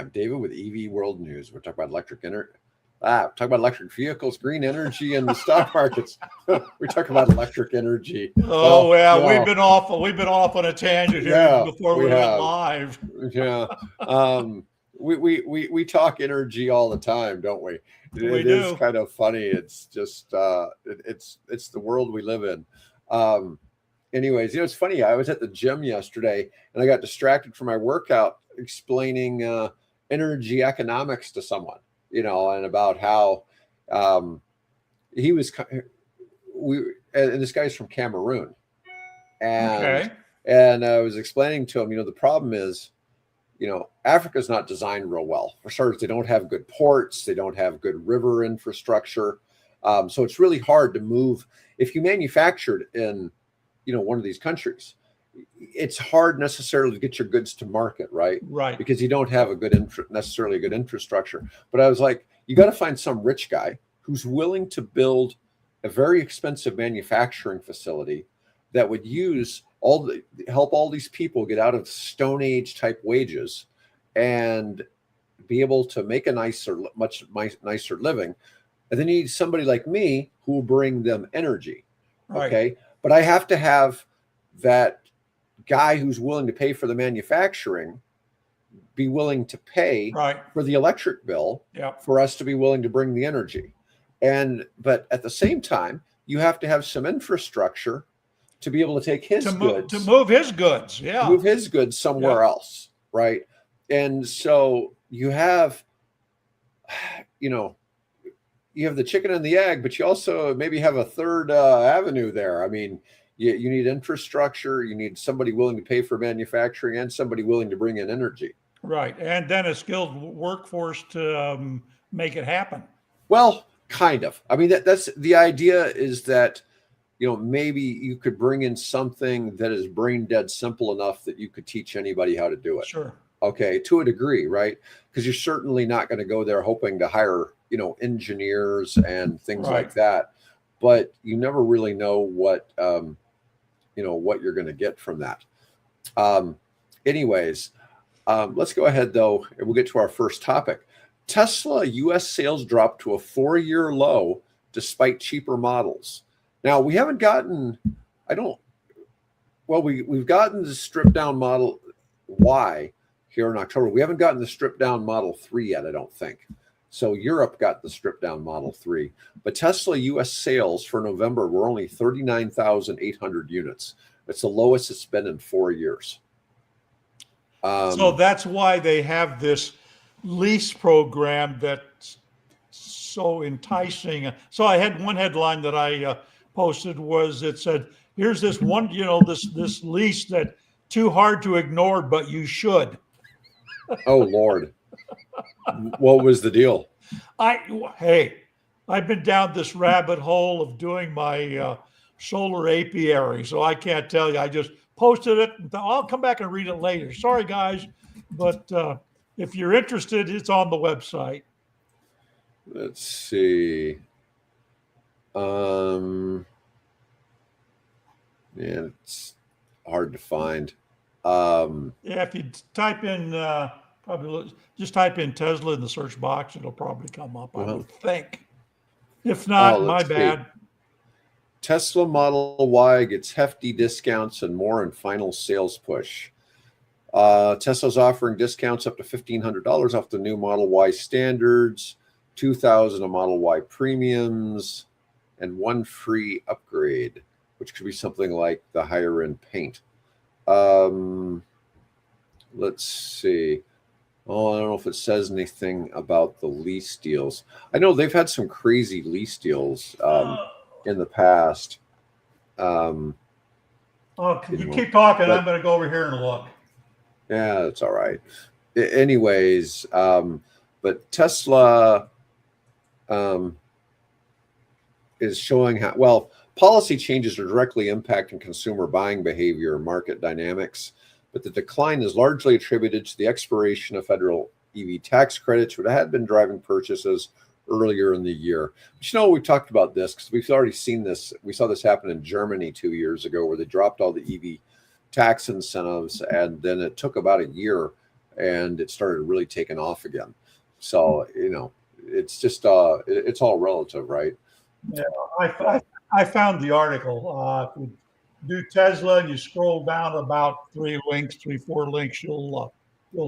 I'm David with EV World News. We're talking about electric vehicles, green energy, and the stock markets. We talk about electric energy. Oh, well, we've been off on a tangent here before we went live. Yeah. We talk energy all the time, don't we? It is kind of funny. It's just it's the world we live in. Anyways, it's funny. I was at the gym yesterday and I got distracted from my workout explaining energy economics to someone, and about how and this guy's from Cameroon. And I was explaining to him, the problem is, Africa's not designed real well. For starters, they don't have good ports. They don't have good river infrastructure. So it's really hard to move. If you manufactured in, one of these countries, it's hard necessarily to get your goods to market, right? Right. Because you don't have necessarily a good infrastructure. But I was like, you got to find some rich guy who's willing to build a very expensive manufacturing facility that would help all these people get out of Stone Age type wages and be able to make a much nicer living. And then you need somebody like me who will bring them energy. Right. Okay. But I have to have that guy who's willing to pay for the manufacturing be willing to pay for the electric bill for us to be willing to bring the energy. But at the same time, you have to have some infrastructure to be able to take his goods. To move his goods, move his goods somewhere else, right? And so you have, you have the chicken and the egg, but you also maybe have a third avenue there. I mean, you need infrastructure, you need somebody willing to pay for manufacturing, and somebody willing to bring in energy. Right, and then a skilled workforce to make it happen. Well, kind of. I mean, that's the idea, is that, maybe you could bring in something that is brain dead simple enough that you could teach anybody how to do it. Sure. Okay, to a degree, right? Because you're certainly not going to go there hoping to hire, engineers and things like that. But you never really know what you're going to get from that. Anyways, let's go ahead, though, and we'll get to our first topic. Tesla U.S. sales dropped to a 4-year low despite cheaper models. Now, we haven't gotten, we've gotten the stripped down Model Y here in October. We haven't gotten the stripped down Model 3 yet, I don't think. So Europe got the stripped down Model 3. But Tesla U.S. sales for November were only 39,800 units. It's the lowest it's been in 4 years. So that's why they have this lease program that's so enticing. So I had one headline that I posted it said, here's this one, this lease that too hard to ignore, but you should. Oh, Lord. What was the deal? I've been down this rabbit hole of doing my solar apiary, so I can't tell you. I just posted it and thought, I'll come back and read it later. Sorry, guys, but if you're interested, it's on the website. Let's see. It's hard to find. If you type in just type in Tesla in the search box, it'll probably come up, I would think. If not, my bad. Tesla Model Y gets hefty discounts and more in final sales push. Tesla's offering discounts up to $1,500 off the new Model Y standards, $2,000 of Model Y premiums, and one free upgrade, which could be something like the higher end paint. Let's see. Oh, I don't know if it says anything about the lease deals. I know they've had some crazy lease deals in the past. You keep talking. I'm going to go over here and look. Yeah, that's all right. Anyways, but Tesla is showing how, policy changes are directly impacting consumer buying behavior and market dynamics, but the decline is largely attributed to the expiration of federal EV tax credits, which had been driving purchases earlier in the year. But we've talked about this because we've already seen this. We saw this happen in Germany 2 years ago, where they dropped all the EV tax incentives, and then it took about a year and it started really taking off again. So, it's just it's all relative, right? Yeah, I found the article. If you do Tesla and you scroll down about 4 links, you'll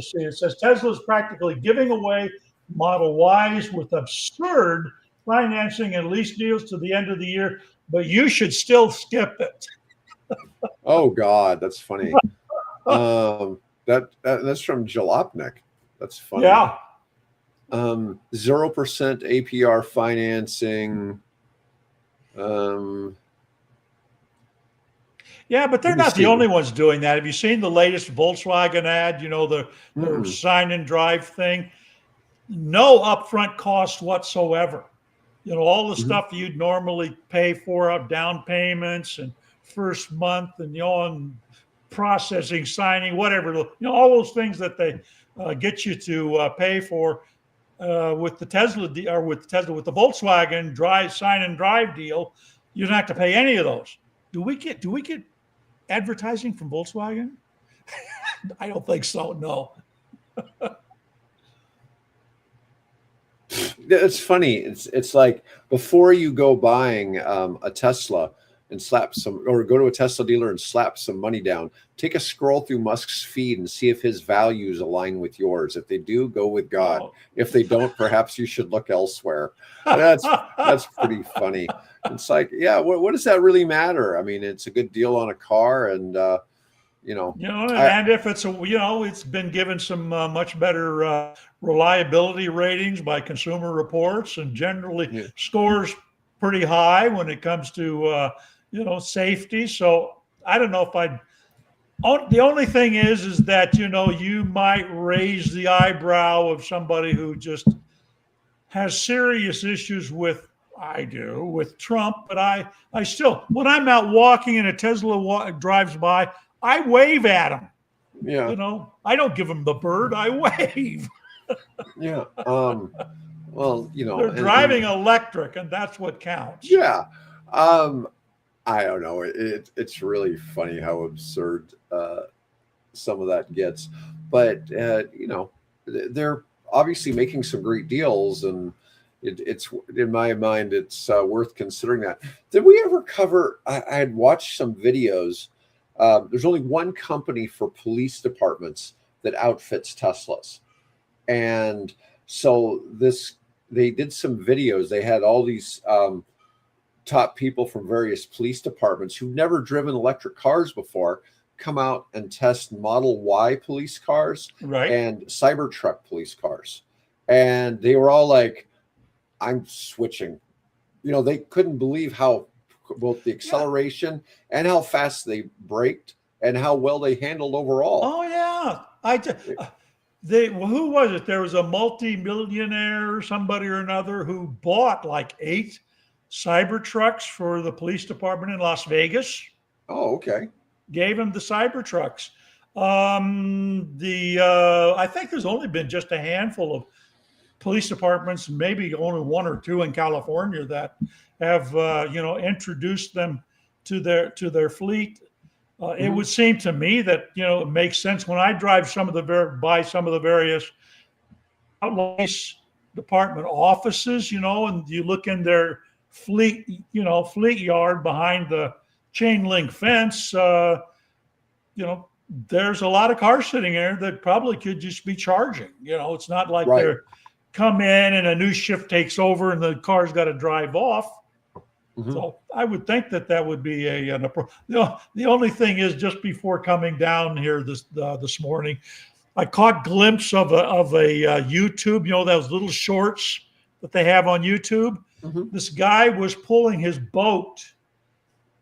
see it says Tesla is practically giving away Model Ys with absurd financing and lease deals to the end of the year, but you should still skip it. Oh God, that's funny. That's from Jalopnik. That's funny. Yeah. 0% APR financing. Yeah, but they're not the only ones doing that. Have you seen the latest Volkswagen ad? The sign and drive thing. No upfront cost whatsoever. All the stuff you'd normally pay for, down payments and first month, and processing, signing, whatever. All those things that they get you to pay for with the Tesla with the Volkswagen sign and drive deal. You don't have to pay any of those. Do we get advertising from Volkswagen? I don't think so. No. It's funny. It's like before you go buying a Tesla and go to a Tesla dealer and slap some money down, take a scroll through Musk's feed and see if his values align with yours. If they do, go with God. Oh. If they don't, perhaps you should look elsewhere. That's pretty funny. It's like, yeah, what does that really matter? I mean, it's a good deal on a car, and and if it's been given some much better reliability ratings by Consumer Reports, and generally scores pretty high when it comes to safety. So I don't know if the only thing is that you might raise the eyebrow of somebody who just has serious issues with Trump, but I still, when I'm out walking and a Tesla drives by, I wave at him. Yeah. I don't give him the bird. I wave. Yeah. Well, they're driving electric, and that's what counts. Yeah. I don't know. It's really funny how absurd some of that gets, but they're obviously making some great deals, and it's in my mind, it's worth considering that. Did we ever cover? I had watched some videos. There's only one company for police departments that outfits Teslas. And so they did some videos. They had all these top people from various police departments who've never driven electric cars before come out and test Model Y police cars and Cybertruck police cars. And they were all like, I'm switching. They couldn't believe how both the acceleration and how fast they braked and how well they handled overall. Oh yeah. Who was it? There was a multi-millionaire or somebody or another who bought like 8 Cybertrucks for the police department in Las Vegas. Oh, okay. Gave him the Cybertrucks. I think there's only been just a handful of police departments, maybe only 1 or 2 in California, that have introduced them to their fleet. It would seem to me that it makes sense when I drive by some of the various police department offices, and you look in their fleet yard behind the chain link fence. There's a lot of cars sitting there that probably could just be charging. It's not like they're come in and a new shift takes over and the car's got to drive off. So I would think that would be an approach. The only thing is, just before coming down here this morning, I caught a glimpse of a YouTube, those little shorts that they have on YouTube. This guy was pulling his boat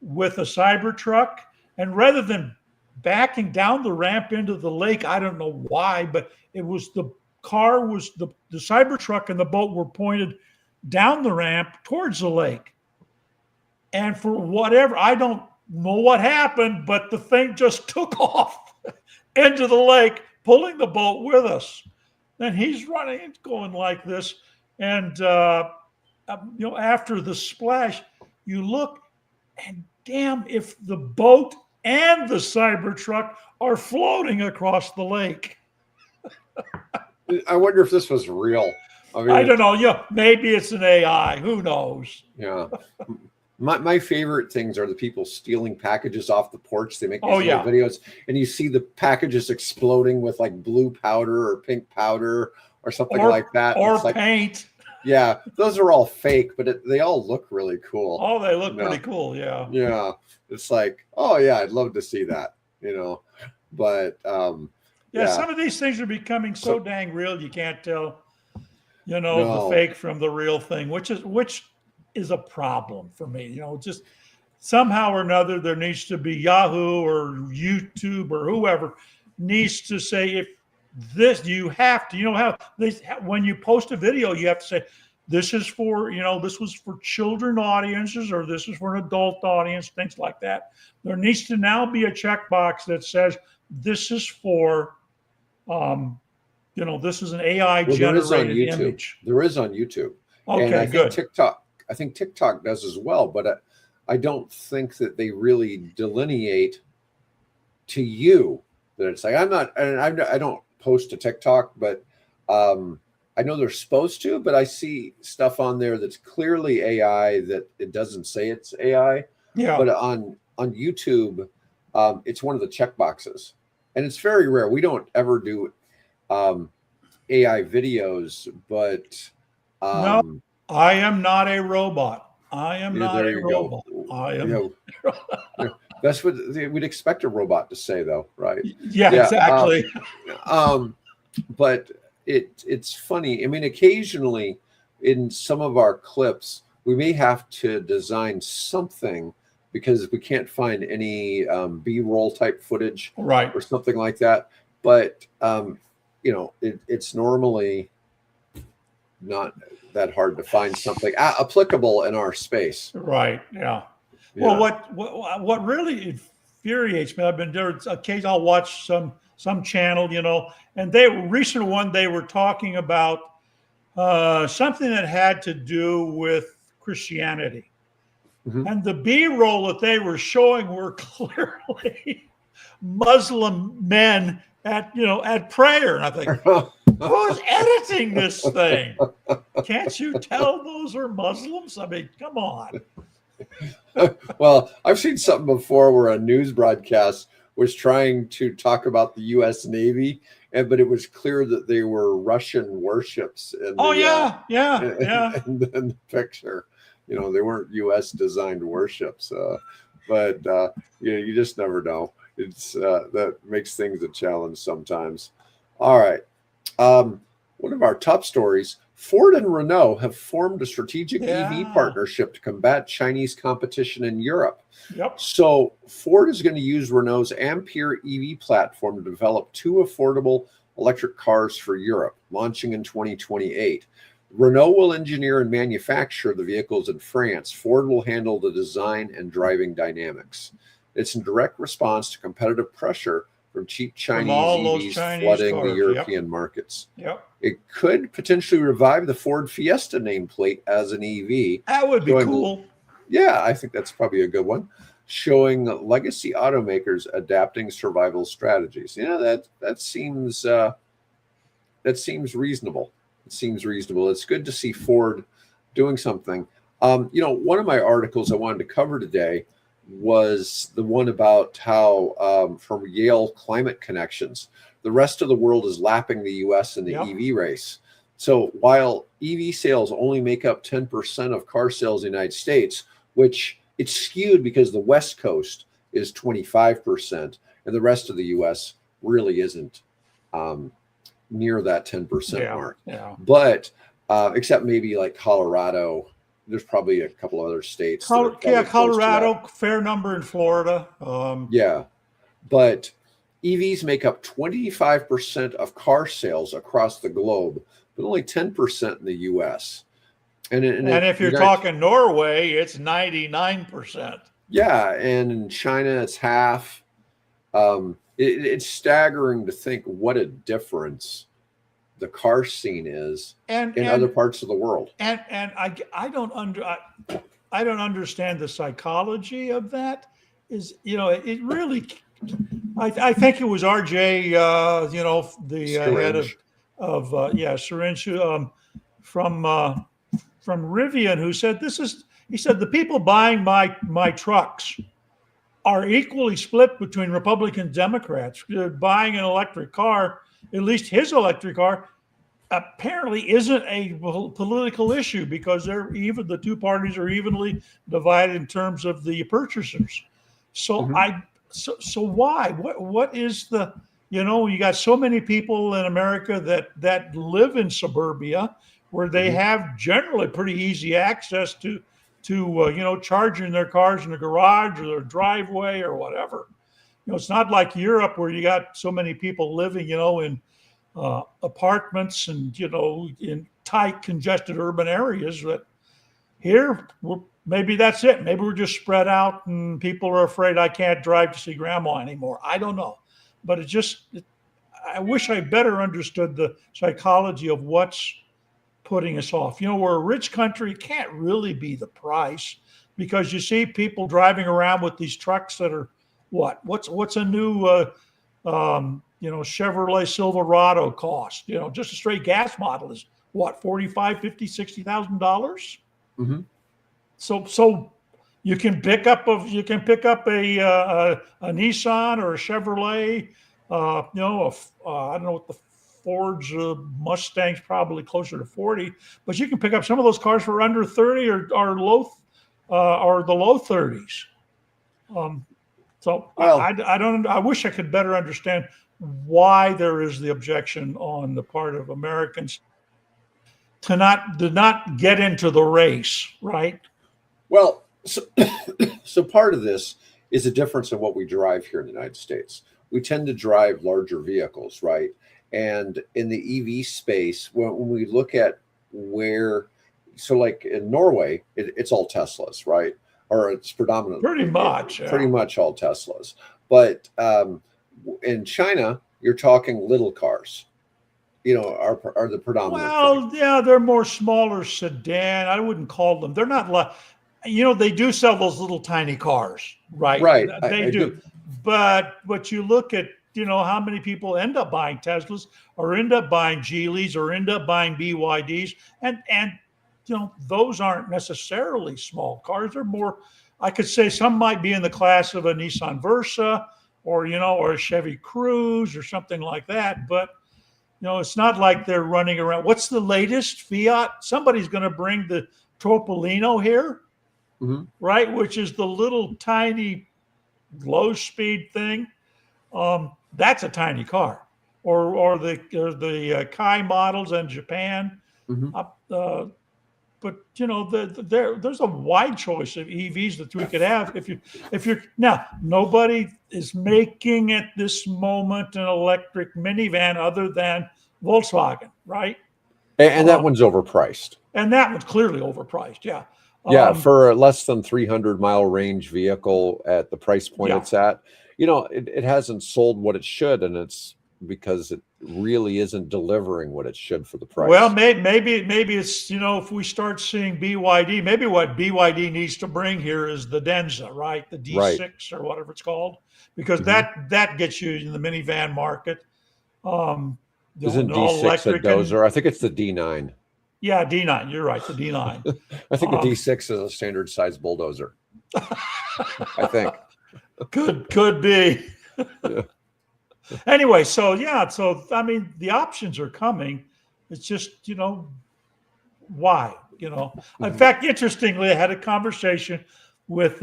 with a Cybertruck, and rather than backing down the ramp into the lake, I don't know why, but it was the Cybertruck and the boat were pointed down the ramp towards the lake. And for whatever, I don't know what happened, but the thing just took off into the lake, pulling the boat with us. And he's running, it's going like this. And, after the splash, you look, and damn, if the boat and the Cybertruck are floating across the lake. I wonder if this was real. I mean, I don't know. Yeah, maybe it's an AI. Who knows? yeah. My favorite things are the people stealing packages off the porch. They make these Oh little yeah, videos, and you see the packages exploding with like blue powder or pink powder or something like that. or It's like, paint. yeah, those are all fake, but they all look really cool. Oh, they look You pretty know? cool. Yeah. Yeah, it's like, oh yeah, I'd love to see that. But Yeah, yeah. some of these things are becoming so So dang real you can't tell, the no, fake from the real thing, which is a problem for me. Just somehow or another there needs to be Yahoo or YouTube or whoever needs to say if this you have to, how this when you post a video, you have to say this is for, this was for children audiences or this is for an adult audience, things like that. There needs to now be a checkbox that says this is for this is an AI well, there is on generated YouTube. image. There is on YouTube, and Okay, good. I think TikTok does as well, but I don't think that they really delineate to you that it's like I'm not, and I don't post to TikTok, but I know they're supposed to, but I see stuff on there that's clearly AI that it doesn't say it's AI. Yeah. But on YouTube, it's one of the check boxes, and it's very rare. We don't ever do AI videos, but No, I am not a robot. I am not there a you robot. go. I am. That's what we'd expect a robot to say, though, right? Yeah, exactly. But it's funny. I mean, occasionally in some of our clips, we may have to design something because we can't find any B-roll type footage, Right. or something like that. But it's normally not that hard to find something applicable in our space. Right. Yeah. Yeah. Well, what really infuriates me, I've been there. Occasionally, I'll watch some channel, and recent one they were talking about something that had to do with Christianity, and the B-roll that they were showing were clearly Muslim men at prayer, and I think, who's editing this thing? Can't you tell those are Muslims? I mean, come on. Well, I've seen something before where a news broadcast was trying to talk about the U.S. Navy, but it was clear that they were Russian warships. In the picture, they weren't U.S. designed warships. But you just never know. It's that makes things a challenge sometimes. All right. One of our top stories: Ford and Renault have formed a strategic EV partnership to combat Chinese competition in Europe. Yep. So Ford is going to use Renault's Ampere EV platform to develop 2 affordable electric cars for Europe, launching in 2028. Renault will engineer and manufacture the vehicles in France. Ford will handle the design and driving dynamics. It's in direct response to competitive pressure from cheap Chinese EVs flooding the European markets. Yep. It could potentially revive the Ford Fiesta nameplate as an EV. That would be cool. Yeah, I think that's probably a good one. Showing legacy automakers adapting survival strategies. That seems reasonable. It seems reasonable. It's good to see Ford doing something. One of my articles I wanted to cover today was the one about how from Yale Climate Connections, the rest of the world is lapping the U.S. in the EV race. So while EV sales only make up 10% of car sales in the United States, which it's skewed because the West Coast is 25% and the rest of the U.S. really isn't near that 10% mark. Yeah. But except maybe like Colorado. There's probably a couple other states. Colorado, fair number in Florida. But EVs make up 25% of car sales across the globe, but only 10% in the U.S. And if you're talking Norway, it's 99%. Yeah, and in China, it's half. It's staggering to think what a difference the car scene is in other parts of the world. And I don't understand the psychology of that. It really I think it was RJ, the head of Syringe, from Rivian, who said he said the people buying my trucks are equally split between Republicans and Democrats. Buying an electric car, at least his electric car, apparently isn't a political issue because the two parties are evenly divided in terms of the purchasers. So so why? What is the, you got so many people in America that live in suburbia where they have generally pretty easy access to charging their cars in the garage or their driveway or whatever. It's not like Europe where you got so many people living, in apartments and, in tight, congested urban areas. That here, maybe that's it. Maybe we're just spread out and people are afraid I can't drive to see grandma anymore. I don't know. But I wish I better understood the psychology of what's putting us off. We're a rich country. It can't really be the price, because you see people driving around with these trucks that are what's a new Chevrolet Silverado cost? Just a straight gas model is what, $45,000, $50,000, $60,000. Mm-hmm. So you can pick up a Nissan or a Chevrolet. I don't know what the Ford's Mustang's probably closer to 40, but you can pick up some of those cars for under 30 or the low 30s. I wish I could better understand why there is the objection on the part of Americans to not get into the race, right? Well, so part of this is a difference in what we drive here in the United States. We tend to drive larger vehicles, right? And in the EV space, when we look at like in Norway, it's all Teslas, right? Or it's predominantly pretty much all Teslas. But in China, you're talking little cars, are the predominant. Well, yeah, they're more smaller sedan. I wouldn't call them. They're not like, they do sell those little tiny cars, right? Right. They do. But you look at, how many people end up buying Teslas or end up buying Geelys or end up buying BYDs. And those aren't necessarily small cars. They're more, I could say some might be in the class of a Nissan Versa or a Chevy Cruze or something like that. But, it's not like they're running around. What's the latest Fiat? Somebody's going to bring the Topolino here, right? Which is the little tiny low speed thing. That's a tiny car, or the Kai models in Japan. But there's a wide choice of EVs that we could have. If you're now, nobody is making at this moment an electric minivan other than Volkswagen, right? And that one's overpriced. And that one's clearly overpriced. Yeah. For a less than 300-mile range vehicle at the price point it's at, it hasn't sold what it should, and it's because it really isn't delivering what it should for the price. Well, maybe it's, if we start seeing BYD, maybe what BYD needs to bring here is the Denza, right? The D6 or whatever it's called, because that gets you in the minivan market. Isn't D6 a dozer? I think it's the D9. Yeah, D9. You're right, the D9. I think the D6 is a standard size bulldozer. I think. Could be. Yeah. Anyway, so I mean, the options are coming. It's just, why? In fact, interestingly, I had a conversation with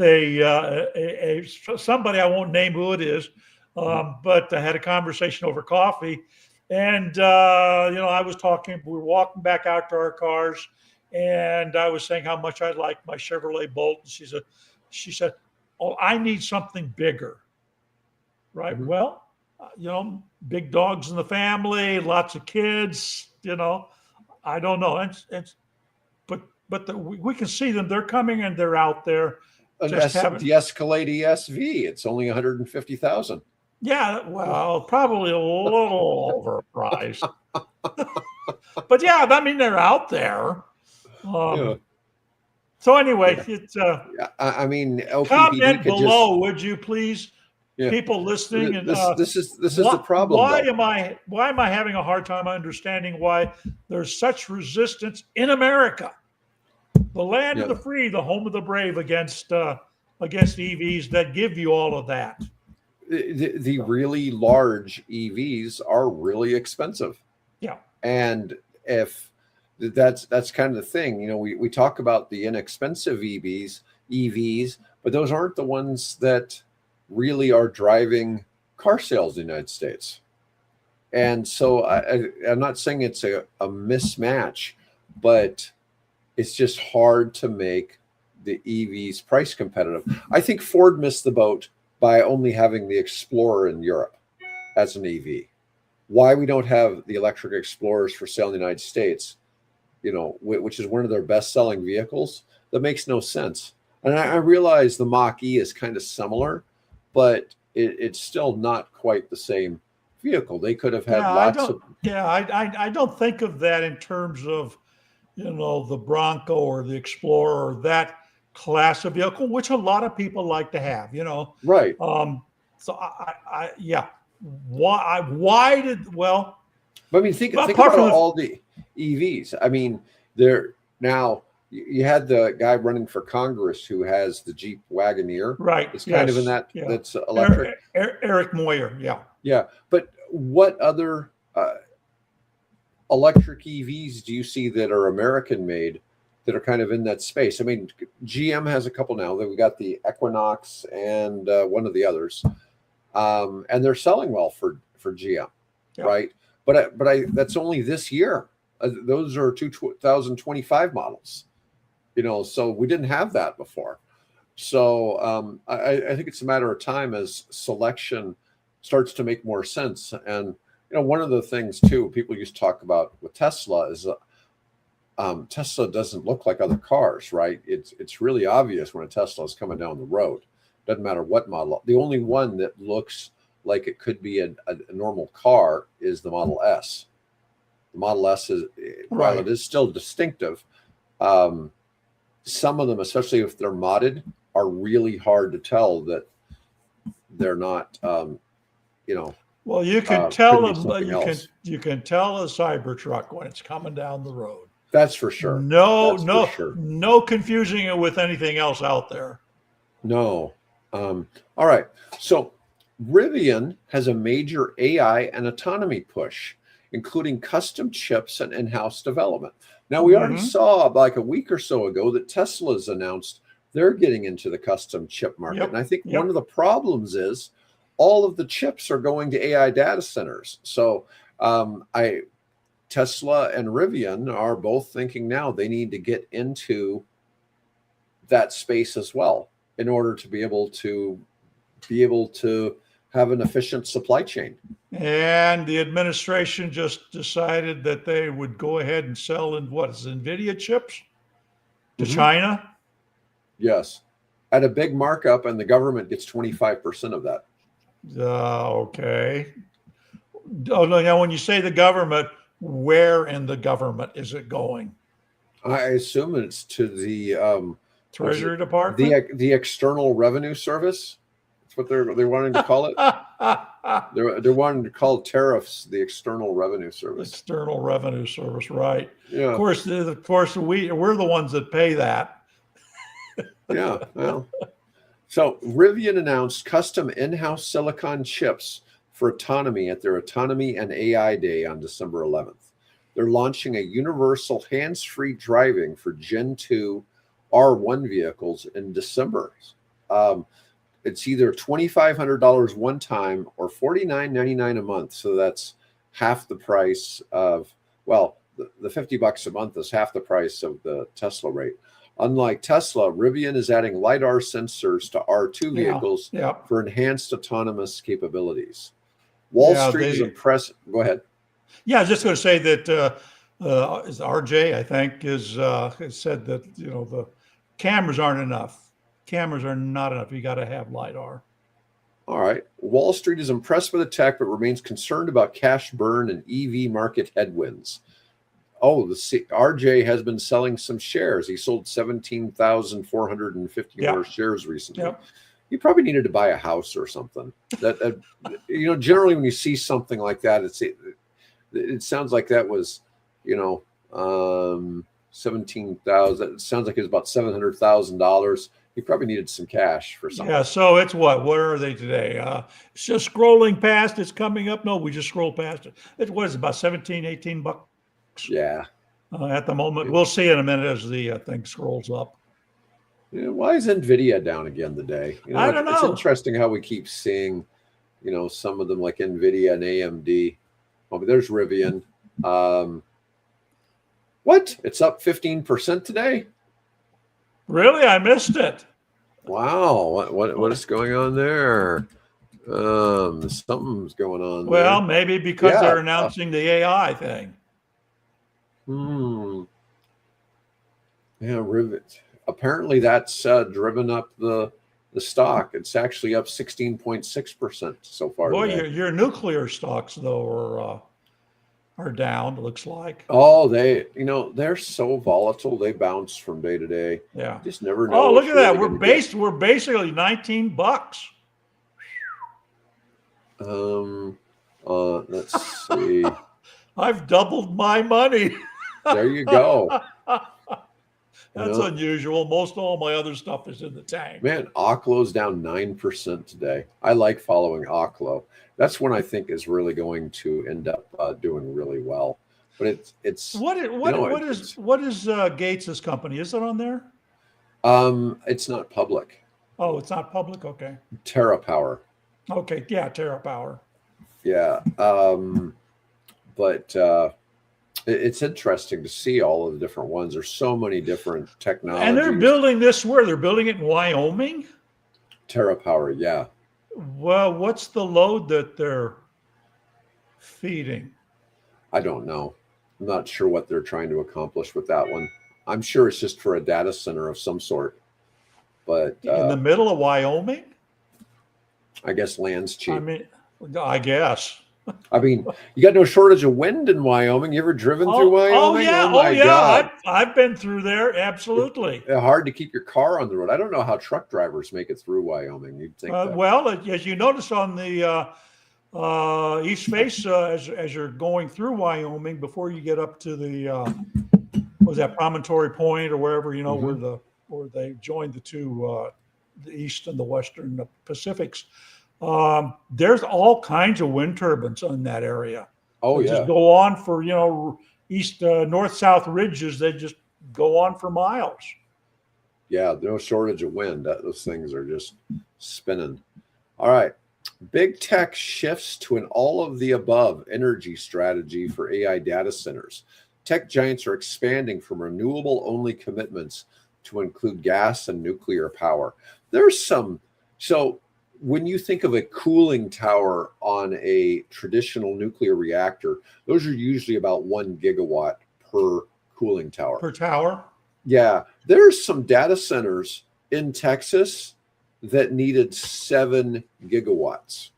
somebody, I won't name who it is, but I had a conversation over coffee, and I was talking. We were walking back out to our cars, and I was saying how much I like my Chevrolet Bolt. And she said, "Oh, I need something bigger." Right. Well, big dogs in the family, lots of kids, I don't know. But we can see them. They're coming and they're out there. The Escalade ESV, it's only 150,000. Yeah, well, probably a little overpriced. But yeah, I mean, they're out there. So anyway, it's I mean, comment below, would you please? Yeah. people listening, and This is the problem. Why am I having a hard time understanding why there's such resistance in America, the land of the free, the home of the brave, against EVs that give you all of that? The really large EVs are really expensive. Yeah. And if that's kind of the thing, you know, we talk about the inexpensive EVs, but those aren't the ones that really are driving car sales in the United States. And so I'm not saying it's a mismatch, but it's just hard to make the EVs price competitive. I think Ford missed the boat by only having the Explorer in Europe as an EV. Why we don't have the electric Explorers for sale in the United States, you know, which is one of their best-selling vehicles, that makes no sense. And I realize the Mach-E is kind of similar, but it's still not quite the same vehicle. They could have had lots of... Yeah, I don't think of that in terms of, you know, the Bronco or the Explorer, or that class of vehicle, which a lot of people like to have, you know. Right. So yeah. Why did, well, but I mean, think about all the EVs. I mean, they're now, you had the guy running for Congress who has the Jeep Wagoneer. Right. It's kind of in that, yeah. That's electric. Eric Moyer. Yeah. Yeah. But what other electric EVs do you see that are American made that are kind of in that space? I mean, GM has a couple now. That we got the Equinox and one of the others, and they're selling well for GM, right? But that's only this year. Those are 2025 models, you know. So we didn't have that before. So I think it's a matter of time as selection starts to make more sense. And you know, one of the things too people used to talk about with Tesla is Tesla doesn't look like other cars, right? It's really obvious when a Tesla is coming down the road. Doesn't matter what model. The only one that looks like it could be a normal car is the Model S. The Model S is, while it is still distinctive, some of them, especially if they're modded, are really hard to tell that they're not, you know. Well, you can tell you can tell a Cybertruck when it's coming down the road. That's for sure. No confusing it with anything else out there. No. All right. So Rivian has a major AI and autonomy push, including custom chips and in-house development. Now, we already saw like a week or so ago that Tesla's announced they're getting into the custom chip market. And I think one of the problems is all of the chips are going to AI data centers. So Tesla and Rivian are both thinking now they need to get into that space as well in order to be able to have an efficient supply chain. And the administration just decided that they would go ahead and sell NVIDIA chips to China. Yes, at a big markup, and the government gets 25% of that. Okay. Oh, no, now when you say the government, where in the government is it going? I assume it's to the Treasury Department, the External Revenue Service. That's what they're wanting to call it. They're wanting to call tariffs the External Revenue Service. External Revenue Service, right? Yeah. Of course, we're the ones that pay that. Yeah. Well, so Rivian announced custom in-house silicon chips for autonomy at their Autonomy and AI Day on December 11th. They're launching a universal hands-free driving for Gen 2 R1 vehicles in December. It's either $2,500 one time or $49.99 a month. So that's half the price of, well, the $50 a month is half the price of the Tesla rate. Unlike Tesla, Rivian is adding LiDAR sensors to R2 vehicles for enhanced autonomous capabilities. Wall Street is impressed. Go ahead. Yeah, I was just going to say that is RJ, I think, has said that, you know, the cameras aren't enough. Cameras are not enough. You got to have LiDAR. All right. Wall Street is impressed with the tech, but remains concerned about cash burn and EV market headwinds. Oh, RJ has been selling some shares. He sold 17,450 more shares recently. you probably needed to buy a house or something. That generally when you see something like that, it sounds like that was, 17,000. It sounds like it was about $700,000. You probably needed some cash for something. Yeah. So it's what? What are they today? It's just scrolling past. It's coming up. No, we just scrolled past it. It was about 17, 18 bucks. Yeah. At the moment, we'll see in a minute as the thing scrolls up. Yeah, why is Nvidia down again today? I don't know. It's interesting how we keep seeing, some of them like Nvidia and AMD. Oh, but there's Rivian. What? It's up 15% today? Really? I missed it. Wow. What is going on there? Something's going on Well, there. maybe because they're announcing the AI thing. Yeah, Rivet. Apparently that's driven up the stock. It's actually up 16.6% so far. Boy, today. your nuclear stocks though are down. It looks like. Oh, they're so volatile. They bounce from day to day. Yeah, you just never know. Oh, look at that. We're basically 19 bucks. Let's see. I've doubled my money. There you go. That's unusual. Most all my other stuff is in the tank. Man, Oklo's down 9% today. I like following Oklo. That's one I think is really going to end up doing really well. But it's what is Gates's company? Is it on there? It's not public. Oh, it's not public. Okay. TerraPower. Okay, yeah, TerraPower. Yeah, but it's interesting to see all of the different ones. There's so many different technologies. And they're building this where? They're building it in Wyoming? TerraPower, yeah. Well, what's the load that they're feeding? I don't know. I'm not sure what they're trying to accomplish with that one. I'm sure it's just for a data center of some sort. But in the middle of Wyoming? I guess land's cheap. I guess. You got no shortage of wind in Wyoming. You ever driven through Wyoming? Oh yeah, God. I've been through there. Absolutely. It's hard to keep your car on the road. I don't know how truck drivers make it through Wyoming. You'd think. Well, as you notice on the east face, as you're going through Wyoming, before you get up to the was that Promontory Point or wherever where they joined the two, the east and the western Pacifics. There's all kinds of wind turbines in that area. Oh, they just go on for, east, north-south ridges. They just go on for miles. Yeah, no shortage of wind. Those things are just spinning. All right. Big tech shifts to an all-of-the-above energy strategy for AI data centers. Tech giants are expanding from renewable-only commitments to include gas and nuclear power. So when you think of a cooling tower on a traditional nuclear reactor, those are usually about 1 gigawatt per cooling tower. Per tower? Yeah. There's some data centers in Texas that needed 7 gigawatts.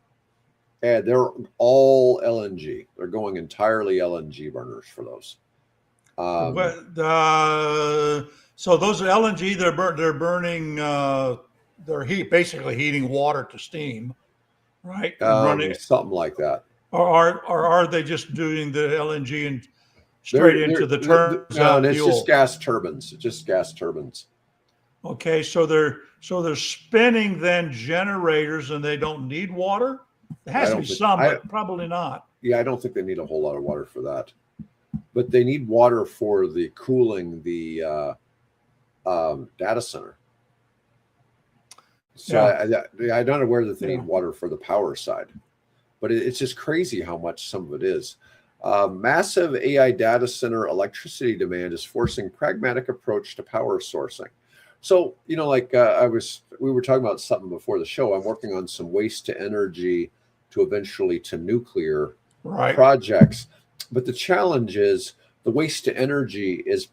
And they're all LNG. They're going entirely LNG burners for those. So those are LNG, they're burning, they're basically heating water to steam, right? Something like that. Or are they just doing the LNG and straight into the turbines? No, it's just gas turbines. It's just gas turbines. Okay, so they're spinning then generators, and they don't need water. There has to be some, but probably not. Yeah, I don't think they need a whole lot of water for that, but they need water for the cooling the data center. So I'm not aware that they need water for the power side, but it's just crazy how much some of it is. Massive AI data center electricity demand is forcing pragmatic approach to power sourcing. So, we were talking about something before the show. I'm working on some waste to energy to eventually to nuclear projects. But the challenge is the waste to energy is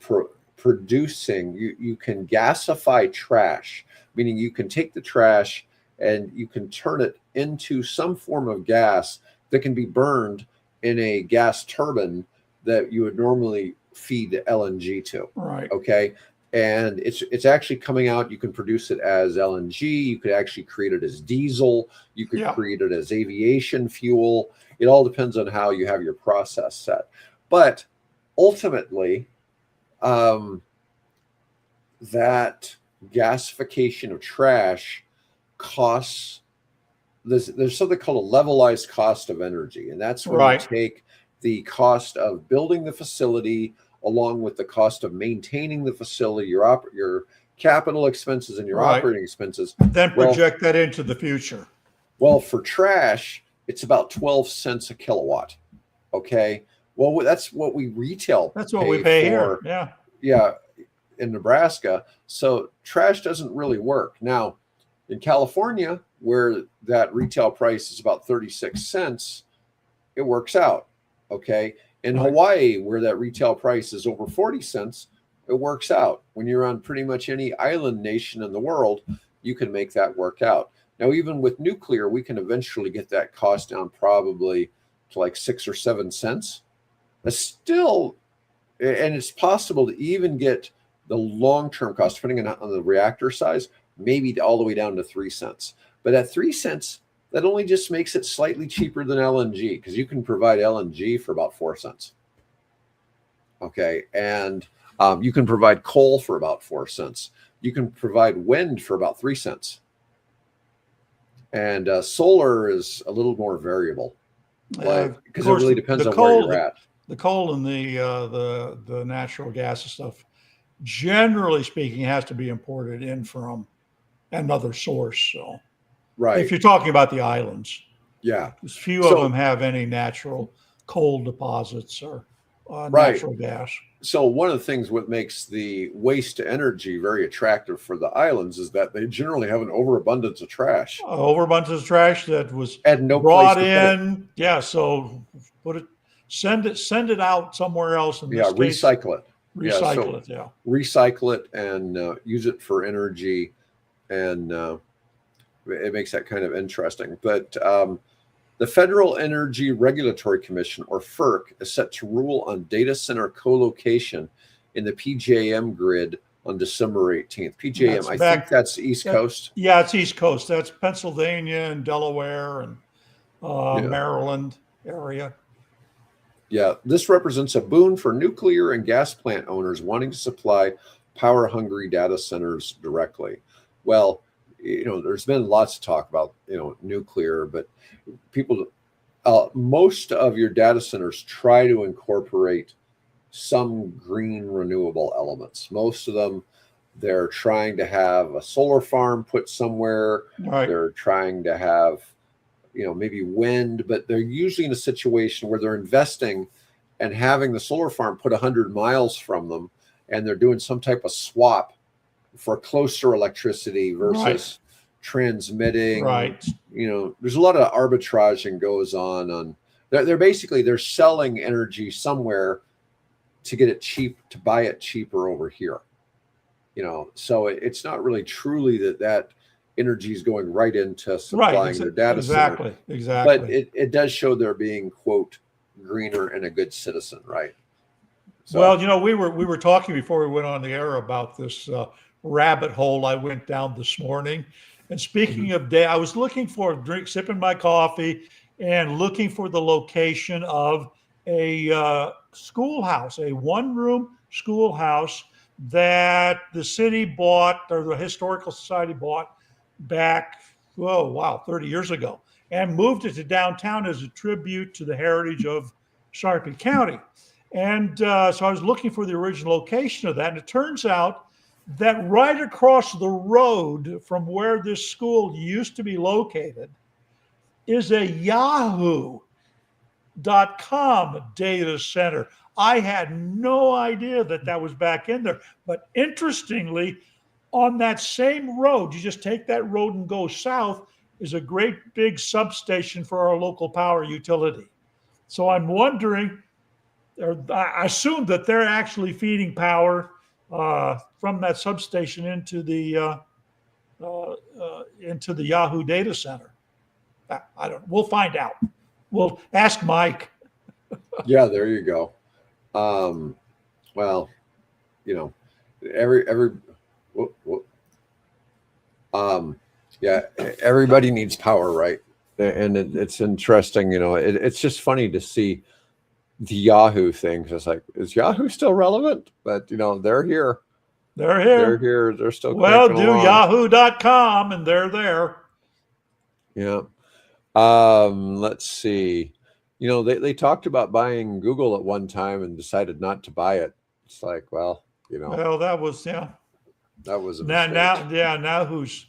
producing, you can gasify trash, meaning you can take the trash and you can turn it into some form of gas that can be burned in a gas turbine that you would normally feed LNG to. Right. Okay. and it's actually coming out. You can produce it as LNG. You could actually create it as diesel. You could create it as aviation fuel. It all depends on how you have your process set. But ultimately, that gasification of trash costs. There's something called a levelized cost of energy, and that's when you take the cost of building the facility along with the cost of maintaining the facility, your capital expenses and your operating expenses. Then project that into the future. Well, for trash, it's about 12 cents a kilowatt. Okay. Well, that's what we retail. That's what we pay here. Yeah. Yeah. In Nebraska. So trash doesn't really work. Now, in California, where that retail price is about 36 cents, it works out. Okay. In Hawaii, where that retail price is over 40 cents, it works out. When you're on pretty much any island nation in the world, you can make that work out. Now, even with nuclear, we can eventually get that cost down probably to like 6 or 7 cents. That's still, and it's possible to even get the long-term cost, depending on the reactor size, maybe all the way down to 3 cents. But at 3 cents, that only just makes it slightly cheaper than LNG, because you can provide LNG for about 4 cents. Okay, and you can provide coal for about 4 cents. You can provide wind for about 3 cents. And solar is a little more variable, because it really depends on where you're at. The coal and the natural gas and stuff, generally speaking, has to be imported in from another source. So, if you're talking about the islands, because few of them have any natural coal deposits or natural gas. So one of the things what makes the waste to energy very attractive for the islands is that they generally have an overabundance of trash. Overabundance of trash that was no brought in. Yeah, so send it out somewhere else. In this case, recycle it. Recycle it and use it for energy, and it makes that kind of interesting. But the Federal Energy Regulatory Commission, or FERC, is set to rule on data center colocation in the PJM grid on December 18th. PJM, I think that's East Coast. Yeah, it's East Coast. That's Pennsylvania and Delaware and Maryland area. Yeah, this represents a boon for nuclear and gas plant owners wanting to supply power-hungry data centers directly. Well, there's been lots of talk about, nuclear, but most of your data centers try to incorporate some green renewable elements. Most of them, they're trying to have a solar farm put somewhere. They're trying to have, maybe wind, but they're usually in a situation where they're investing and having the solar farm put 100 miles from them, and they're doing some type of swap for closer electricity versus transmitting. There's a lot of arbitraging goes on. They're selling energy somewhere to get it cheap, to buy it cheaper over here. So it's not really truly that energy is going right into supplying their data center. Exactly. But it does show they're being, quote, greener and a good citizen, right? So, well, we were talking before we went on the air about this rabbit hole I went down this morning. And speaking of I was looking for a drink, sipping my coffee, and looking for the location of a schoolhouse, a one-room schoolhouse that the city bought, or the Historical Society bought back, 30 years ago, and moved it to downtown as a tribute to the heritage of Sarpy County. And so I was looking for the original location of that, and it turns out that right across the road from where this school used to be located is a Yahoo.com data center. I had no idea that was back in there. But interestingly, on that same road, you just take that road and go south, is a great big substation for our local power utility. So I'm wondering, or I assume that they're actually feeding power from that substation into the Yahoo data center. I don't know. We'll find out. We'll ask Mike. Yeah, there you go. Well, every whoop, whoop. Yeah, everybody needs power, right? And it's interesting, it's just funny to see the Yahoo thing. It's like, is Yahoo still relevant? But they're here. They're here. They're here. They're still well, cranking do along. yahoo.com and they're there. Yeah. Let's see. They talked about buying Google at one time and decided not to buy it. It's like, well, Well, that was that was a now now who's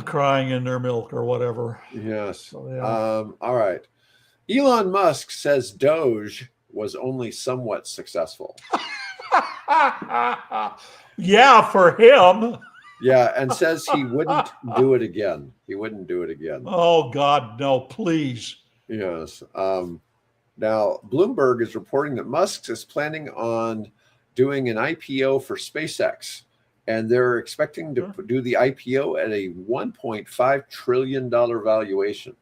crying in their milk or whatever. Yes. So, yeah. All right. Elon Musk says DOGE was only somewhat successful. Yeah, for him. Yeah, and says he wouldn't do it again. He wouldn't do it again. Oh, God, no, please. Yes. Now, Bloomberg is reporting that Musk is planning on doing an IPO for SpaceX, and they're expecting to do the IPO at a $1.5 trillion valuation.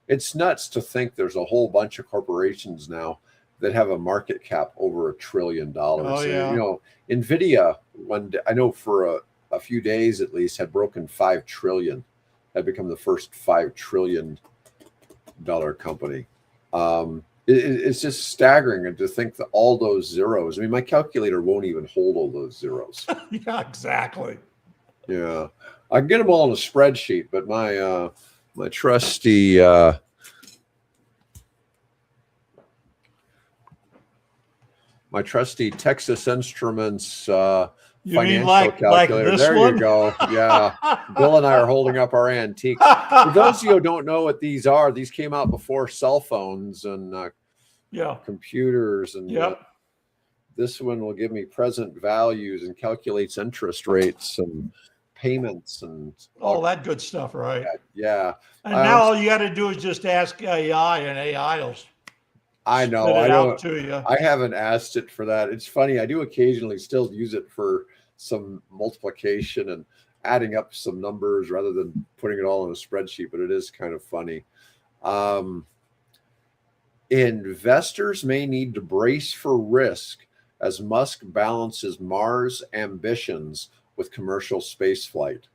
It's nuts to think there's a whole bunch of corporations now that have a market cap over $1 trillion. Oh, yeah. NVIDIA, I know for a few days at least, had broken 5 trillion, had become the first $5 trillion company. It's just staggering to think that all those zeros. I mean, my calculator won't even hold all those zeros. Yeah, exactly. Yeah, I can get them all in a spreadsheet, but my trusty Texas Instruments You mean financial calculator. like this there one? You go. Yeah. Bill and I are holding up our antiques. For those of you who don't know what these are, these came out before cell phones and computers. And this one will give me present values and calculates interest rates and payments and all that good stuff, right? Yeah. And now all you got to do is just ask AI, and AI will I know. spit it I out to you. I haven't asked it for that. It's funny. I do occasionally still use it for some multiplication and adding up some numbers rather than putting it all in a spreadsheet, but it is kind of funny. Investors may need to brace for risk as Musk balances Mars ambitions with commercial space flight.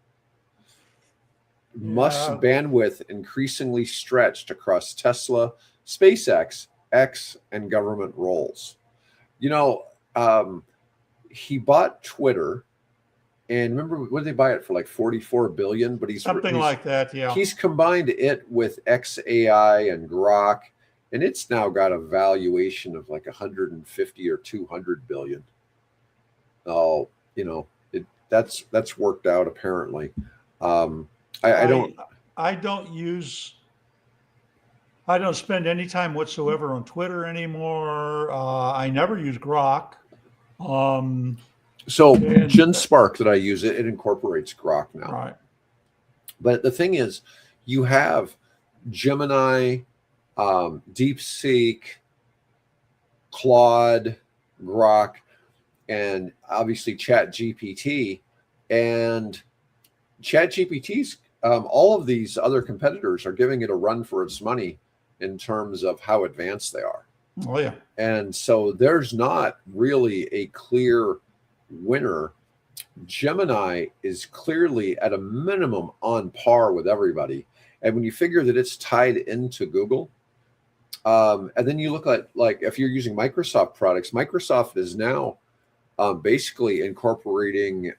Musk's bandwidth increasingly stretched across Tesla, SpaceX, X, and government roles. He bought Twitter, and remember, what did they buy it for? Like 44 billion. But he's like that. Yeah, he's combined it with XAI and Grok, and it's now got a valuation of like 150 or 200 billion. Oh, that's worked out apparently. I don't spend any time whatsoever on Twitter anymore. I never use Grok. So GenSpark that I use, it incorporates Grok now. Right. But the thing is, you have Gemini, DeepSeek, Claude, Grok, and obviously ChatGPT. And ChatGPT's, all of these other competitors are giving it a run for its money in terms of how advanced they are. Oh, yeah. And so there's not really a clear winner. Gemini is clearly at a minimum on par with everybody. And when you figure that it's tied into Google, and then you look at, like, if you're using Microsoft products, Microsoft is now basically incorporating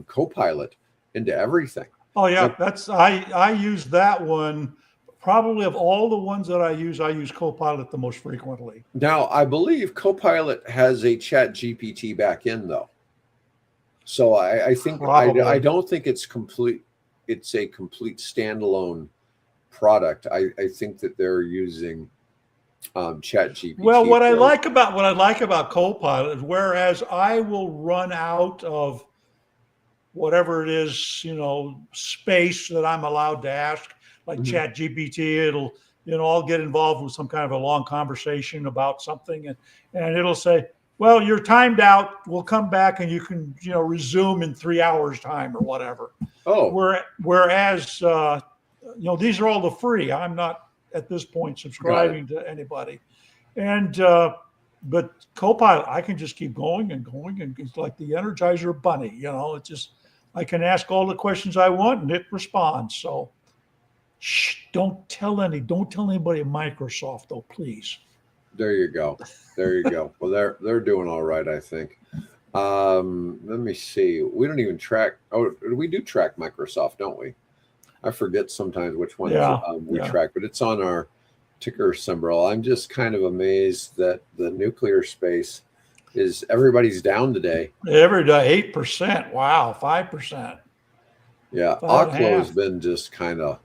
Copilot into everything. Oh, yeah. I use that one. Probably of all the ones that I use Copilot the most frequently. Now, I believe Copilot has a ChatGPT back end, though. So I think I don't think it's complete. It's a complete standalone product. I think that they're using ChatGPT. Well, what I like about Copilot is, whereas I will run out of whatever it is, space that I'm allowed to ask, like ChatGPT, I'll get involved with some kind of a long conversation about something, and it'll say, well, you're timed out. We'll come back and you can, resume in 3 hours time or whatever. Oh, whereas, these are all the free. I'm not at this point subscribing to anybody. And but Copilot, I can just keep going and going, and it's like the Energizer Bunny. It's just I can ask all the questions I want, and it responds. So, don't tell anybody at Microsoft, though, please. There you go. There you go. Well, they're doing all right, I think. Let me see. We don't even track. Oh, we do track Microsoft, don't we? I forget sometimes which ones we track, but it's on our ticker symbol. I'm just kind of amazed that the nuclear space is everybody's down today. Every day, 8%. Wow, 5%. Yeah, Oklo has been just kind of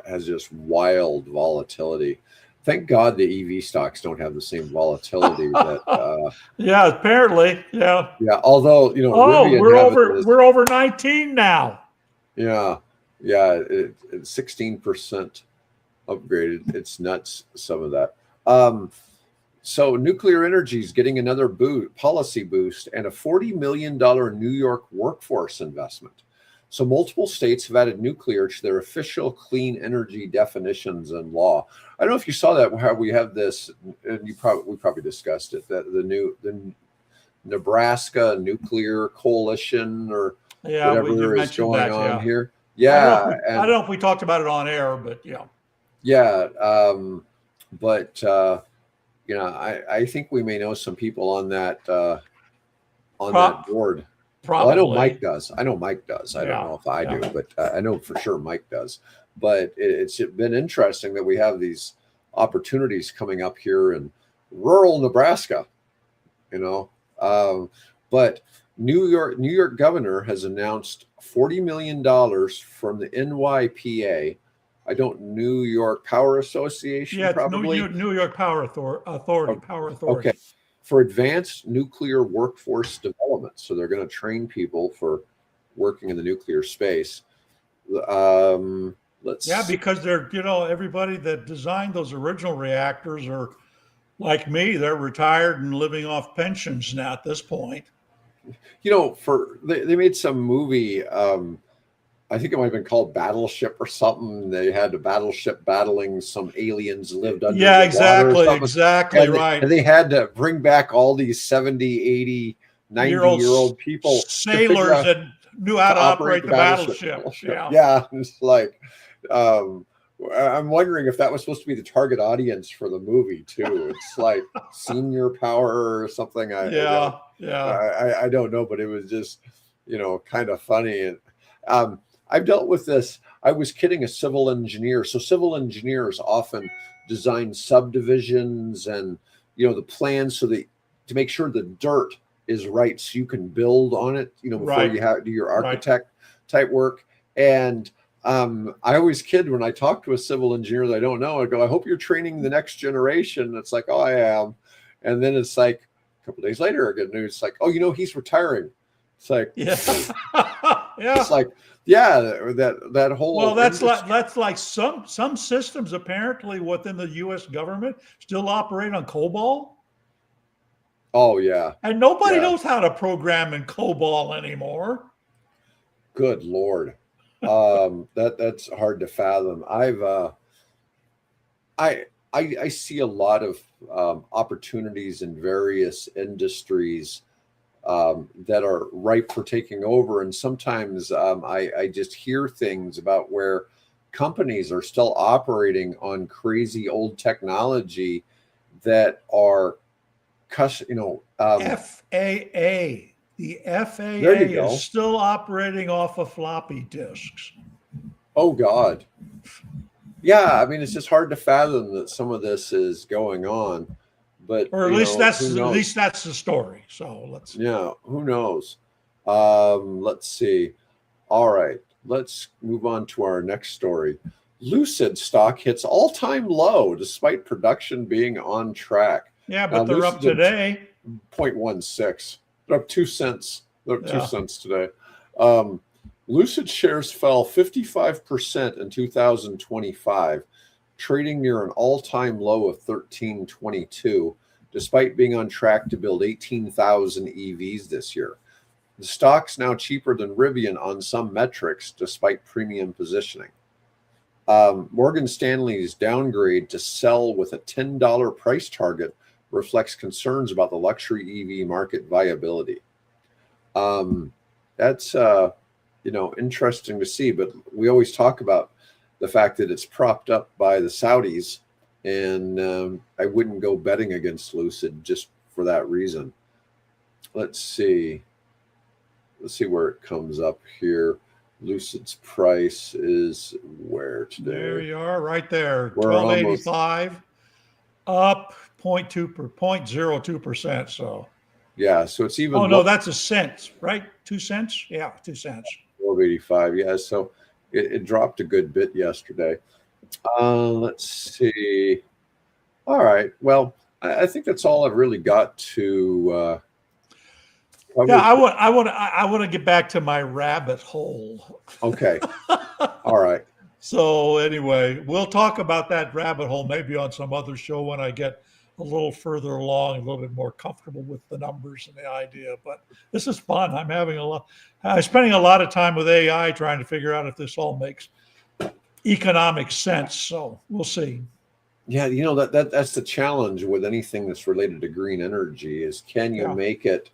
has just wild volatility. Thank God the EV stocks don't have the same volatility that. Yeah, apparently, yeah. Yeah, although Rivian we're over 19 now. Yeah, it's 16% upgraded. It's nuts, some of that. So nuclear energy is getting another policy boost and a $40 million New York workforce investment. So multiple states have added nuclear to their official clean energy definitions and law. I don't know if you saw that, how we have this, and we probably discussed it, that the Nebraska Nuclear Coalition or whatever is going on here. Yeah, I don't know if we talked about it on air, but yeah. Yeah, but I think we may know some people on that that board. Probably. Well, I know Mike does. I don't know if I do, but I know for sure Mike does. But it's been interesting that we have these opportunities coming up here in rural Nebraska, but New York governor has announced $40 million from the NYPA. New York Power Association. Yeah, probably New York Power Authority. Power Authority. Okay. For advanced nuclear workforce development. So they're going to train people for working in the nuclear space. Because they're, everybody that designed those original reactors are like me. They're retired and living off pensions now at this point. They made some movie, I think it might have been called Battleship or something. They had a battleship battling some aliens lived under the water. Exactly, right. And they had to bring back all these 70, 80, 90-year-old people. Sailors that knew how to operate the battleship. Yeah, it's like, I'm wondering if that was supposed to be the target audience for the movie, too. It's like Senior Power or something. I don't know, but it was just, kind of funny. And I've dealt with this. I was kidding a civil engineer. So civil engineers often design subdivisions and, the plans to make sure the dirt is right so you can build on it, before you do your architect type work. And I always kid when I talk to a civil engineer that I don't know, I go, I hope you're training the next generation. It's like, oh, I am. And then it's like a couple of days later, I get news. It's like, oh, he's retiring. It's like, yeah. It's like, that whole. Well, that's like some systems apparently within the U.S. government still operate on COBOL. Oh yeah, and nobody knows how to program in COBOL anymore. Good Lord, that's hard to fathom. I see a lot of opportunities in various industries that are ripe for taking over. And sometimes I just hear things about where companies are still operating on crazy old technology that are, FAA. The FAA is still operating off of floppy disks. Oh, God. Yeah, I mean, it's just hard to fathom that some of this is going on. But or at least that's the story. So let's. Yeah, who knows? Let's see. All right, let's move on to our next story. Lucid stock hits all-time low despite production being on track. Yeah, but they're up today. 0.16. They're up 2 cents. They're up 2 cents today. Lucid shares fell 55% in 2025. Trading near an all-time low of 1322, despite being on track to build 18,000 EVs this year. The stock's now cheaper than Rivian on some metrics, despite premium positioning. Morgan Stanley's downgrade to sell with a $10 price target reflects concerns about the luxury EV market viability. That's interesting to see, but we always talk about the fact that it's propped up by the Saudis, and I wouldn't go betting against Lucid just for that reason. Let's see where it comes up here. Lucid's price is where today? There you are, right there. We're 1285, up 0.02%. So yeah, so it's even. Oh no, that's a cent, right? 2 cents. Yeah, 2 cents. 1285. Yeah, so it dropped a good bit yesterday. Let's see. All right. Well, I think that's all I've really got to. Yeah, I want to get back to my rabbit hole. Okay. All right. So anyway, we'll talk about that rabbit hole maybe on some other show when I get a little further along, a little bit more comfortable with the numbers and the idea. But this is fun. I'm spending a lot of time with AI trying to figure out if this all makes economic sense. So we'll see. Yeah, that's the challenge with anything that's related to green energy is can you make it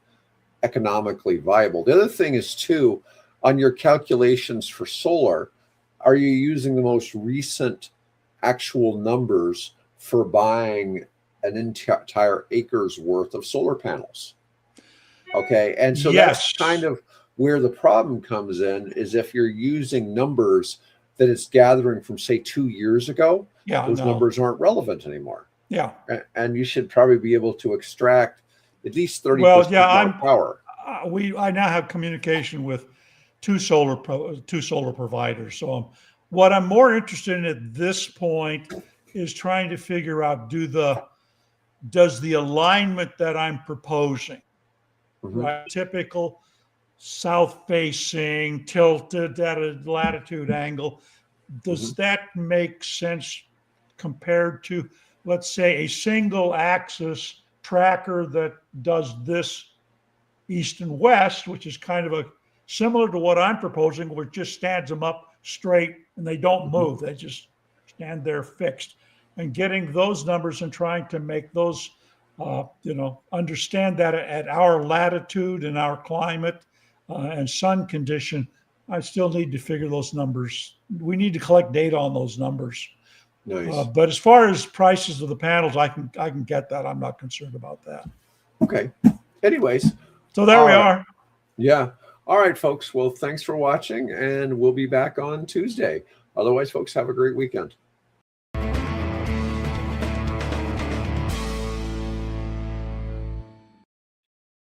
economically viable? The other thing is too, on your calculations for solar, are you using the most recent actual numbers for buying an entire acre's worth of solar panels? Okay, and so that's kind of where the problem comes in, is if you're using numbers that it's gathering from, say, 2 years ago, those numbers aren't relevant anymore. Yeah. And you should probably be able to extract at least 30% more power. I now have communication with two solar providers. So what I'm more interested in at this point is trying to figure out, does the alignment that I'm proposing, right, typical south-facing, tilted at a latitude angle, does that make sense compared to, let's say, a single axis tracker that does this east and west, which is kind of similar to what I'm proposing, where it just stands them up straight and they don't move. They just stand there fixed. And getting those numbers and trying to make those, understand that at our latitude and our climate and sun condition, I still need to figure those numbers. We need to collect data on those numbers. Nice. But as far as prices of the panels, I can get that. I'm not concerned about that. Okay. Anyways. So there we are. Yeah. All right, folks. Well, thanks for watching, and we'll be back on Tuesday. Otherwise, folks, have a great weekend.